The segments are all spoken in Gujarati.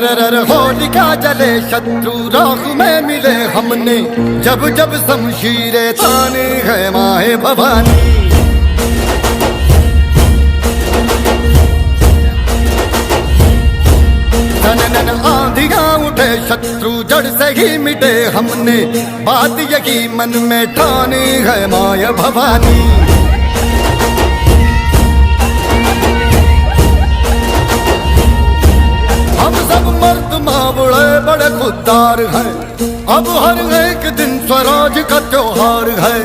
होलिका जले शत्रु राख में मिले हमने, जब जब शमशीरें ताने है माए भवानी। नन आंधियां उठे शत्रु जड़ से ही मिटे हमने, बात यही मन में ठानी है माया भवानी। हम सब मर्द मावड़े बड़े खुददार हैं, अब हर एक दिन स्वराज का त्योहार है।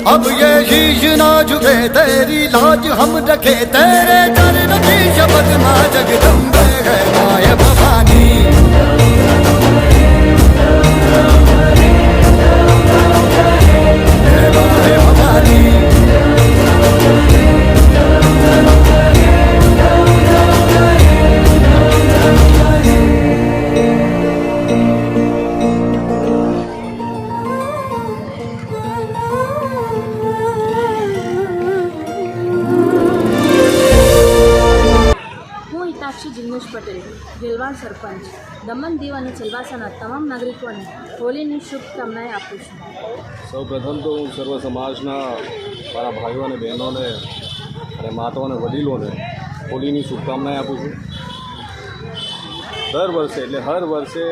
अब ये शीश ना झुके तेरी लाज हम रखे, तेरे चरण की शपथ मां जगदम्बे है माया भवानी। माया भवानी जिग्नेश पटेल, गेलवाड़ सरपंच, दमन दीव અને ચલવાસાના તમામ નાગરિકોને હોલીની શુભકામનાएं આપું છું। સૌપ્રથમ તો હું સર્વ સમાજના મારા ભાઈઓ અને બહેનોને અને માતાઓ અને વડીલોને હોલીની શુભકામનાएं આપું છું। દર વર્ષે એટલે હર વર્ષે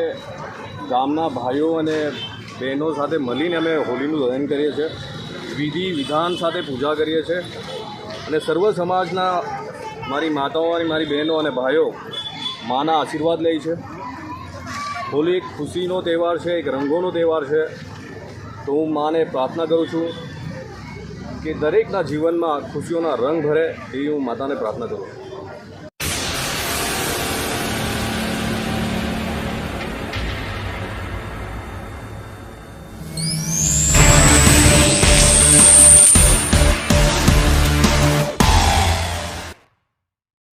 ગામના ભાઈઓ અને બહેનો સાથે મળીને અમે હોલીનું દહન કરીએ છીએ, વિધિ વિધાન સાથે પૂજા કરીએ છીએ અને સર્વ સમાજના મારી માતાઓ અને મારી બહેનો અને ભાઈઓ માના આશીર્વાદ લે છે। હોલી એક ખુશીનો તહેવાર છે, એક રંગોનો તહેવાર છે। તો હું માને પ્રાર્થના કરું છું કે દરેકના જીવનમાં ખુશીઓના રંગ ભરે, એવી હું માતાને પ્રાર્થના કરું છું।